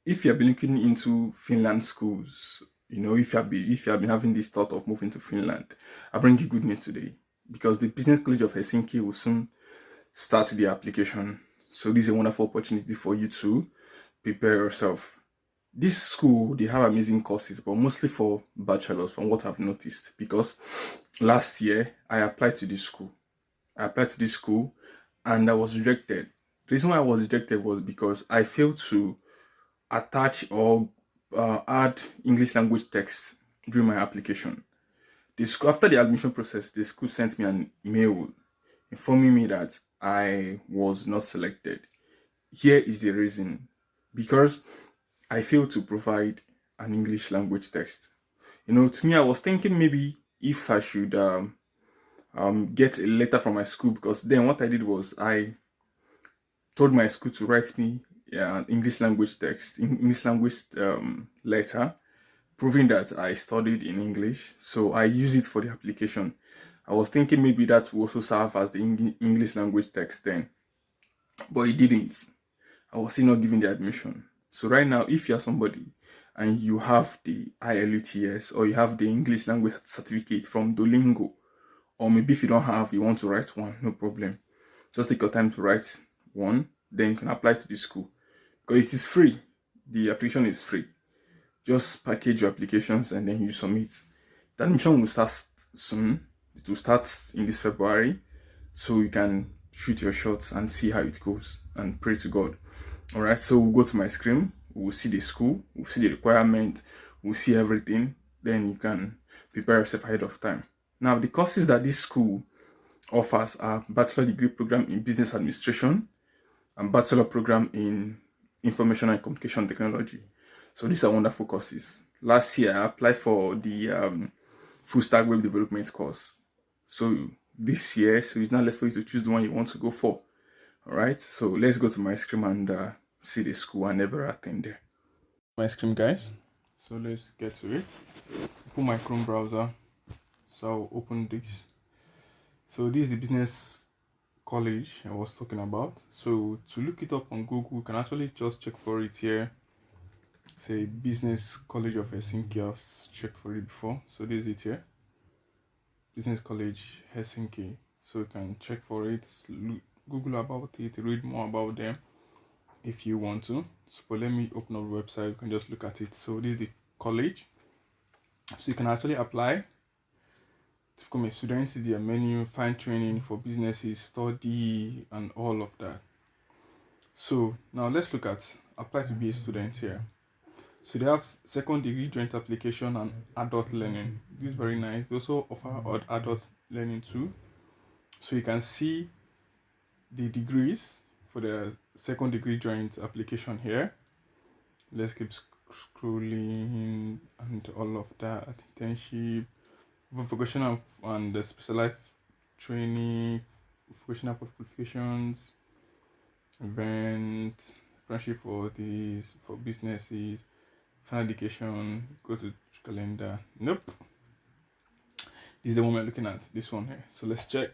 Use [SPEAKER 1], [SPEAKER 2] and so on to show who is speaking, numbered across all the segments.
[SPEAKER 1] if you have been looking into Finland schools, if you have been having this thought of moving to Finland, I bring you good news today because the Business College of Helsinki will soon start the application. So this is a wonderful opportunity for you to prepare yourself. This school, they have amazing courses, but mostly for bachelors, from what I've noticed. Because last year I applied to this school. I applied to this school and I was rejected. The reason why I was rejected was because I failed to attach or add English language text during my application. The school, after the admission process, the school sent me an mail informing me that I was not selected. Here is the reason: because I failed to provide an English language text. To me, I was thinking maybe if I should get a letter from my school, because then what I did was I told my school to write me an English language text, English language letter, proving that I studied in English. So I used it for the application. I was thinking maybe that would also serve as the English language text then, but it didn't. I was still not given the admission. So right now, if you're somebody and you have the IELTS or you have the English language certificate from Duolingo, or maybe if you don't have, you want to write one, no problem. Just take your time to write one, then you can apply to the school because it is free. The application is free. Just package your applications and then you submit. The admission will start soon. It will start in this February, so you can shoot your shots and see how it goes and pray to God. All right, so we'll go to my screen. We'll see the school. We'll see the requirement. We'll see everything. Then you can prepare yourself ahead of time. Now, the courses that this school offers are bachelor degree program in business administration and bachelor program in information and communication technology. So these are wonderful courses. Last year, I applied for the full stack web development course. So this year, so it's not left for you to choose the one you want to go for. All right, so let's go to my screen and see the school and never attend there. My screen, guys. So let's get to it. Open my Chrome browser. So I'll open this. So this is the business college I was talking about. So to look it up on Google, you can actually just check for it here. Say Business College of Helsinki. I've checked for it before. So this is it here. Business College Helsinki. So you can check for it, Google about it, read more about them if you want to. So but let me open up the website. You can just look at it. So this is the college. So you can actually apply to become a student. See their menu, find training for businesses, study, and all of that. So now let's look at apply to be a student here. So they have second degree joint application and adult learning. This is very nice. They also offer adult learning too. So you can see the degrees for the second degree joint application here. Let's keep scrolling and all of that. Internship, vocational and the specialized training, vocational qualifications, event, apprenticeship for these for businesses, final education, go to calendar. Nope. This is the one we're looking at, this one here. So let's check.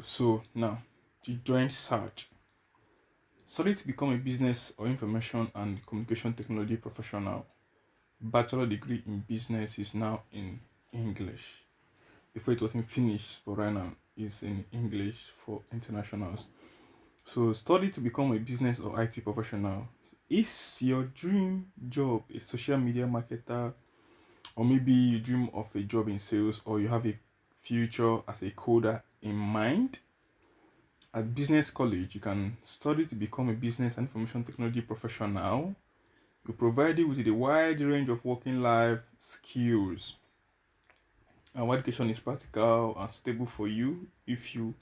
[SPEAKER 1] So now the joint search. Study to become a business or information and communication technology professional. Bachelor degree in business is now in English. Before it was in Finnish, but right now it's in English for internationals. So study to become a business or IT professional. Is your dream job a social media marketer, or maybe you dream of a job in sales, or you have a future as a coder in mind? At business college, you can study to become a business and information technology professional. We provide you with a wide range of working life skills. Our education is practical and stable for you if you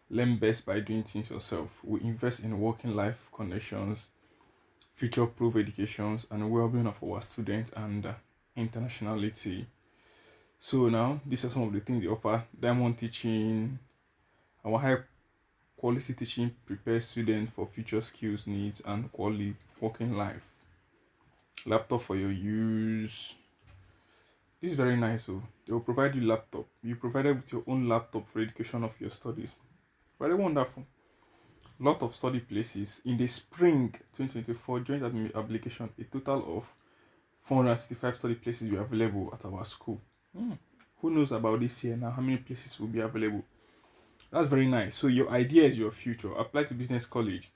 [SPEAKER 1] learn best by doing things yourself. We invest in working life connections, future proof educations, and well-being of our students and internationality. So now these are some of the things they offer. Diamond teaching. Our high quality teaching prepares students for future skills needs and quality working life. Laptop for your use. This is very nice. So they will provide you laptop. You provided with your own laptop for education of your studies. Very wonderful. lot of study places. In the spring 2024 joint application, a total of 465 study places were available at our school. Who knows about this year now? How many places will be available? That's very nice. So your idea is your future. Apply to business college.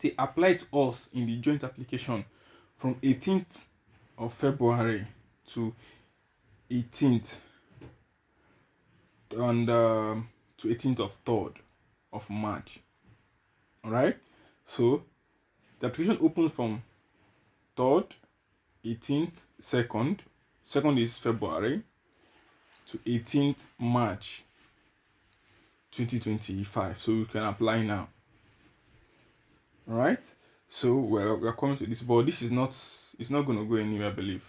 [SPEAKER 1] They applied to us in the joint application from 18th of February to 18th and to 18th of 3rd of March. All right. So the application opens from 3rd, 18th, 2nd. 2nd is February to 18th March 2025. So you can apply now. All right. So we're coming to this, but this is not. It's not going to go anywhere, I believe.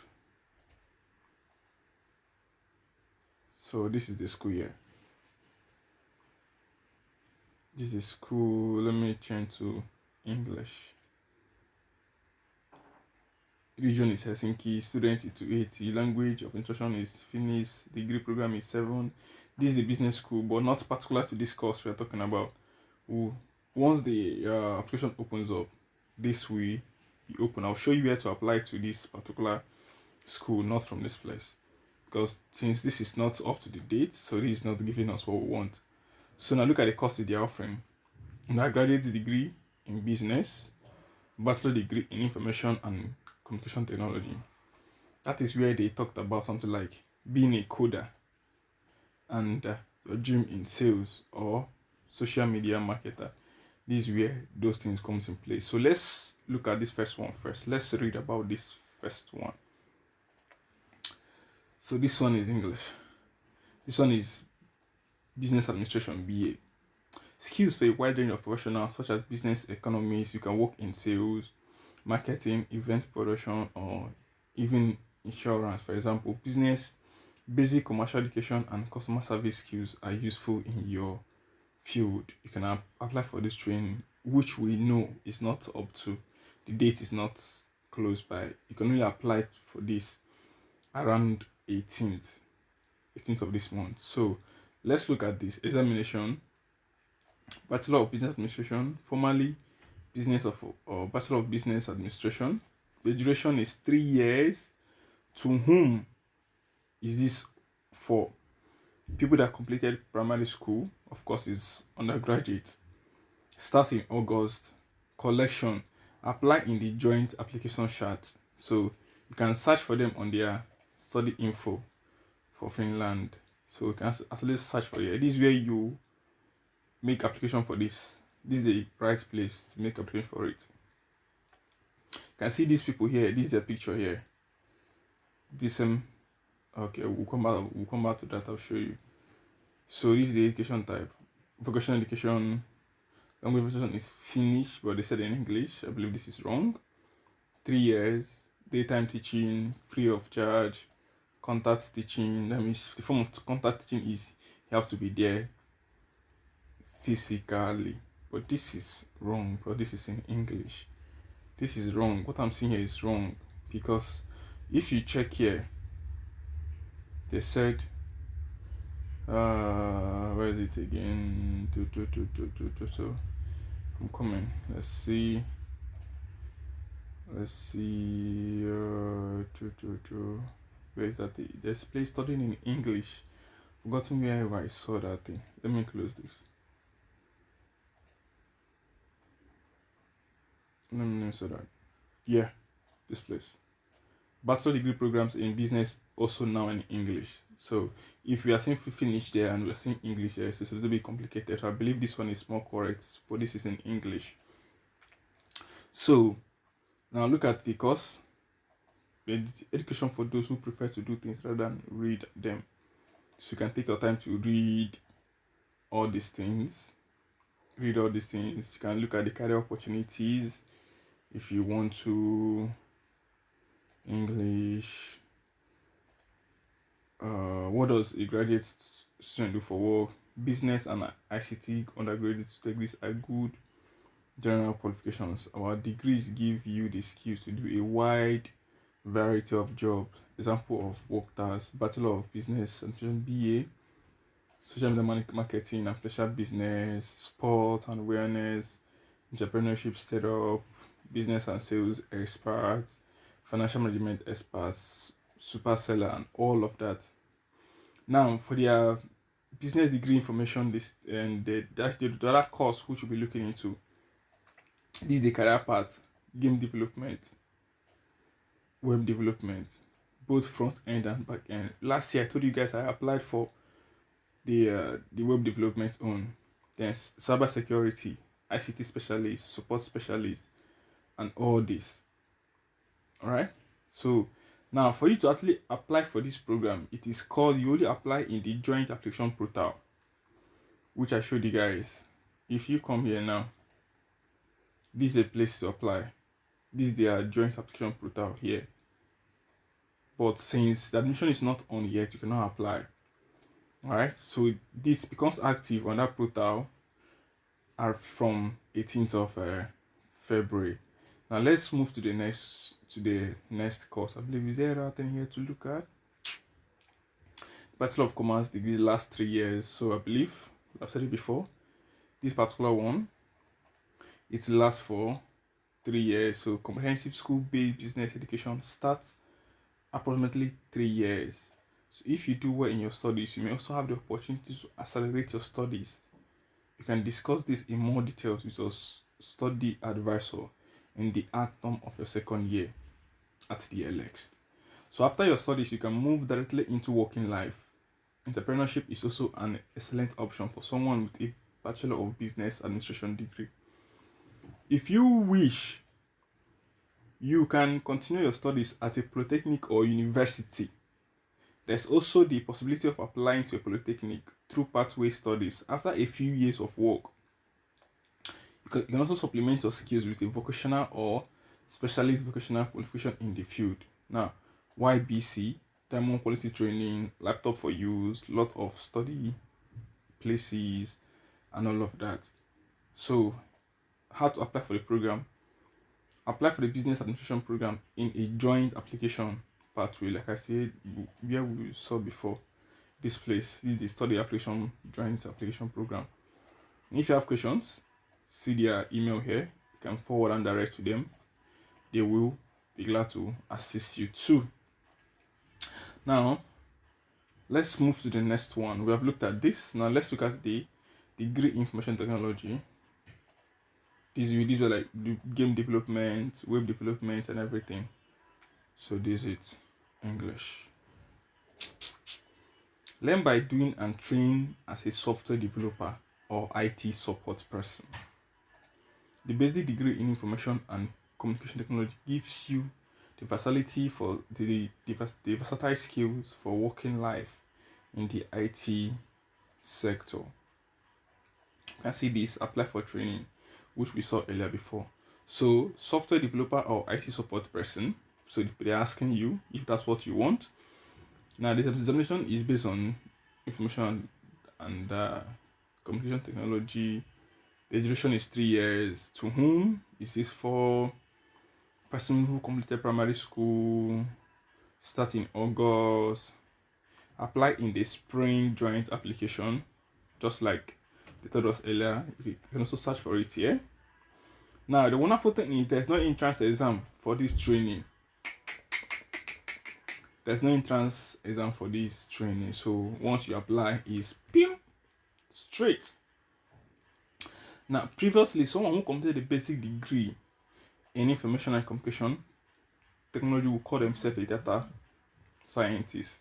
[SPEAKER 1] So this is the school year. This is school. Let me change to English. Region is Helsinki. Student is 280. Language of instruction is Finnish. Degree program is 7. This is the business school, but not particular to this course we are talking about. Once the application opens up, this will be open. I'll show you where to apply to this particular school, not from this place, because since this is not up to the date, so this is not giving us what we want. So now look at the courses they are offering. Undergraduate degree in business, bachelor degree in information and communication technology. That is where they talked about something like being a coder and your dream in sales or social media marketer. This is where those things comes in place. So let's look at this first one first. Let's read about this first one. So this one is English. This one is business administration BA. Skills for a wide range of professionals such as business economists. You can work in sales, marketing, event production, or even insurance. For example, business, basic commercial education, and customer service skills are useful in your field. You can apply for this training, which we know is not up to the date, is not close by. You can only apply for this around 18th of this month. So let's look at this examination. Bachelor of Business Administration, formerly Business of or Bachelor of Business Administration. The duration is 3 years. To whom is this for? People that completed primary school, of course, is undergraduate. Starts in August. Collection. Apply in the joint application chart. So you can search for them on their study info for Finland. So you can actually search for it. This is where you make application for this. This is the right place to make application for it. You can see these people here. This is a picture here. This okay, we'll come back to that. I'll show you. So this is the education type. Vocational education. Language education is Finnish, but they said in English. I believe this is wrong. 3 years. Daytime teaching, free of charge. Contact teaching. That means the form of contact teaching is you have to be there physically. But this is wrong, because this is in English. This is wrong. What I'm seeing here is wrong, because if you check here, they said where is it again? So I'm coming. Let's see where is that thing? There's a place studying in English. Forgotten where I saw that thing. Let me close this. Let me say that. Yeah, this place. Bachelor degree programs in business also now in English. So if we are seeing Finnish there and we are seeing English here, so it's a little bit complicated. I believe this one is more correct, but this is in English. So now look at the course. Education for those who prefer to do things rather than read them. So you can take your time to read all these things. You can look at the career opportunities if you want to. English. What does a graduate student do for work? Business and ICT undergraduate degrees are good general qualifications. Our degrees give you the skills to do a wide variety of jobs. Example of work tasks: Bachelor of Business and BA. social media marketing and special business, sport and awareness, entrepreneurship setup, business and sales experts, financial management experts, super seller, and all of that. Now, for their business degree information, this and that's the other course which we'll be looking into. This is the career path: game development, web development, both front end and back end. Last year, I told you guys I applied for the web development on. Then cyber security, ICT specialist, support specialist, and all this. All right. So now, for you to actually apply for this program, it is called, you only apply in the joint application portal, which I showed you guys. If you come here now, this is a place to apply. This is their joint application portal here. But since the admission is not on yet, you cannot apply. All right. So this becomes active on that portal from 18th of February. Now let's move to the next course. I believe is there anything here to look at? Bachelor of Commerce degree last 3 years. So I believe I've said it before. This particular one, it lasts for 3 years. So comprehensive school-based business education starts approximately 3 years. So if you do well in your studies, you may also have the opportunity to accelerate your studies. You can discuss this in more details with your study advisor in the autumn of your second year at the LX. So after your studies, you can move directly into working life. Entrepreneurship is also an excellent option for someone with a Bachelor of Business Administration degree. If you wish, you can continue your studies at a polytechnic or university. There's also the possibility of applying to a polytechnic through pathway studies after a few years of work. You can also supplement your skills with a vocational or specialist vocational qualification in the field. Now, YBC, diamond quality training, laptop for use, lot of study places, and all of that. So, how to apply for the program? Apply for the business administration program in a joint application pathway. Like I said, where we saw before, this place is the study application joint application program. If you have questions, see their email here. You can forward and direct to them. They will be glad to assist you too. Now, let's move to the next one. We have looked at this. Now, let's look at the degree in information technology. These were like the game development, web development, and everything. So this is English. Learn by doing and train as a software developer or IT support person. The basic degree in information and communication technology gives you the versatility for the versatile skills for working life in the IT sector. You can see this, apply for training, which we saw earlier before. So, software developer or IT support person. So they're asking you if that's what you want. Now, this examination is based on information and communication technology. The duration is 3 years. To whom is this for? Person who completed primary school, start in August, apply in the spring joint application, just like they told us earlier. You can also search for it here. Now, the wonderful thing is there's no entrance exam for this training. There's no entrance exam for this training. So once you apply, is straight. Now, previously, someone who completed a basic degree in information and communication technology will call themselves a data scientist.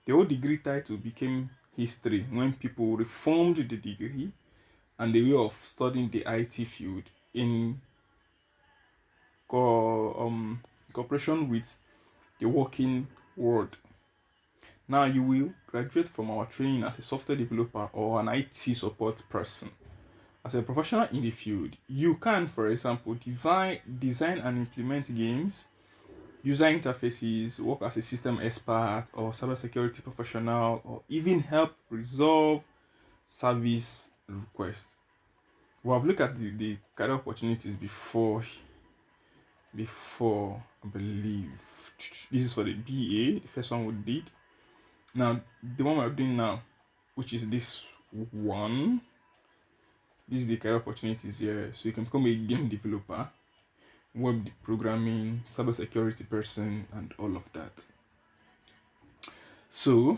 [SPEAKER 1] The whole degree title became history when people reformed the degree and the way of studying the IT field in cooperation with the working world. Now you will graduate from our training as a software developer or an IT support person. As a professional in the field, you can, for example, design and implement games, user interfaces, work as a system expert or cybersecurity professional, or even help resolve service requests. We have looked at the career opportunities before, I believe. This is for the BA, the first one we did. Now, the one we're doing now, which is this one. This is the career opportunities here. So you can become a game developer, web programming, cybersecurity person, and all of that. So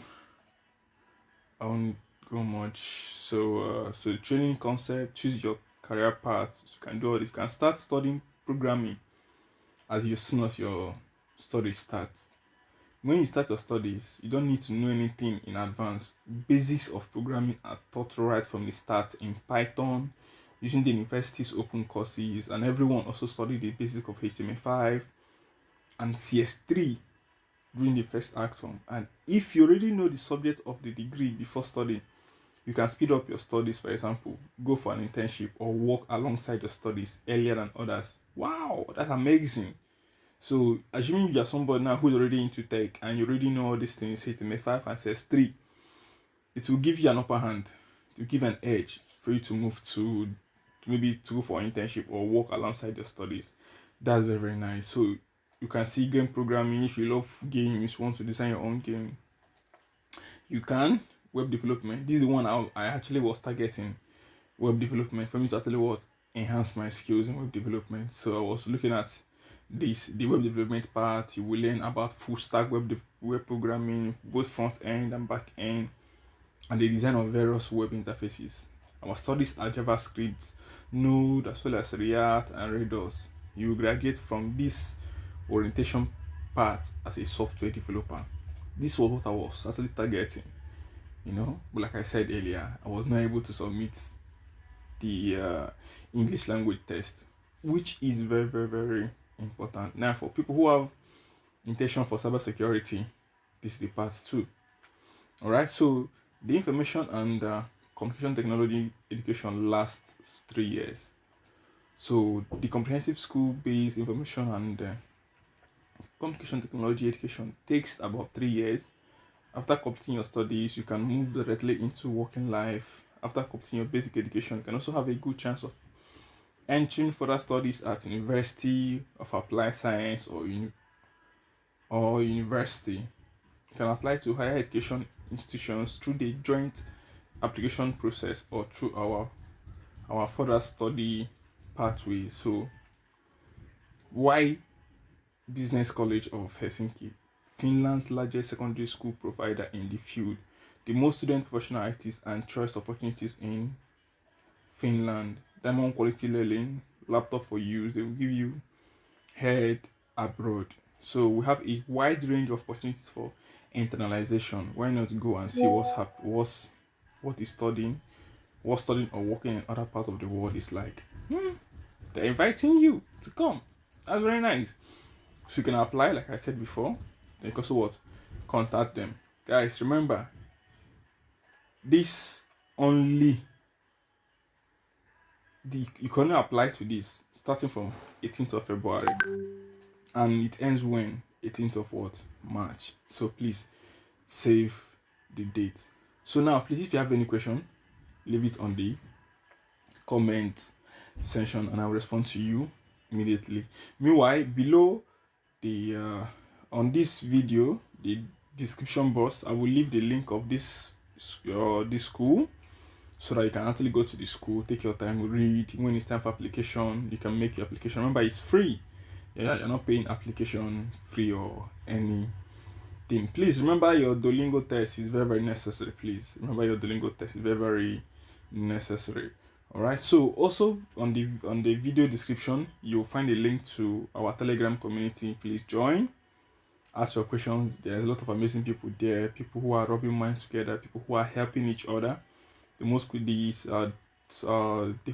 [SPEAKER 1] I won't go much. So the training concept, choose your career path. So you can do all this. You can start studying programming as soon as your studies starts. When you start your studies, you don't need to know anything in advance. Basics of programming are taught right from the start in Python, using the university's open courses, and everyone also studied the basics of HTML5 and CS3 during the first action. And if you already know the subject of the degree before studying, you can speed up your studies. For example, go for an internship or work alongside your studies earlier than others. Wow, that's amazing. So assuming you're somebody now who's already into tech and you already know all these things, HTML5 and CS3, it will give you an upper hand, to give an edge for you to move to maybe to go for an internship or work alongside your studies. That's very, very nice. So you can see game programming. If you love games, want to design your own game, you can. Web development, this is the one I actually was targeting. Web development, for me to actually enhance my skills in web development. So I was looking at the web development part. You will learn about full stack web programming, both front end and back end, and the design of various web interfaces. Our studies are JavaScript, Node, as well as React and Redux. You will graduate from this orientation part as a software developer. This was what I was actually targeting, but like I said earlier, I was not able to submit the English language test, which is very, very, very important. Now, for people who have intention for cybersecurity, this is the part 2. All right, so the information and communication technology education lasts 3 years. So the comprehensive school-based information and communication technology education takes about 3 years. After completing your studies, you can move directly into working life. After completing your basic education, you can also have a good chance of entering further studies at University of Applied Science or university. You can apply to higher education institutions through the joint application process or through our further study pathway. So why Business College of Helsinki? Finland's largest secondary school provider in the field, the most student professional ITs and choice opportunities in Finland. Diamond quality learning, laptop for use. They will give you head abroad. So we have a wide range of opportunities for internalization. Why not go and see what studying or working in other parts of the world is like? They're inviting you to come. That's very nice. So you can apply, like I said before. Then you can also contact them. Guys, remember, this only you can only apply to this starting from 18th of February, and it ends when 18th of March. So please save the date. So now, please, if you have any question, leave it on the comment section and I'll respond to you immediately. Meanwhile, below the on this video, the description box, I will leave the link of this school, so that you can actually go to the school, take your time, read. When it's time for application, you can make your application. Remember, it's free. Yeah, you're not paying application fee or anything. Please remember, your Duolingo test is very, very necessary. Please remember, your Duolingo test is very, very necessary. All right. So also on the video description, you'll find a link to our Telegram community. Please join. Ask your questions. There's a lot of amazing people there. People who are rubbing minds together. People who are helping each other. The most goodies, the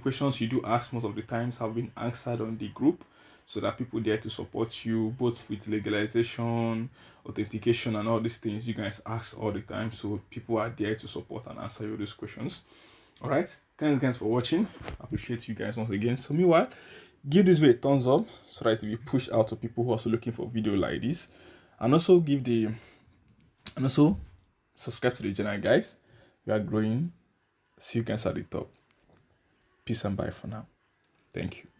[SPEAKER 1] questions you do ask most of the times have been answered on the group, so that people there to support you both with legalization, authentication, and all these things you guys ask all the time. So people are there to support and answer you those questions. All right, thanks guys for watching. I appreciate you guys once again. So meanwhile, give this video a thumbs up so that it will be pushed out to people who are also looking for video like this, and also subscribe to the channel, guys. We are growing. See you guys at the top. Peace and bye for now. Thank you.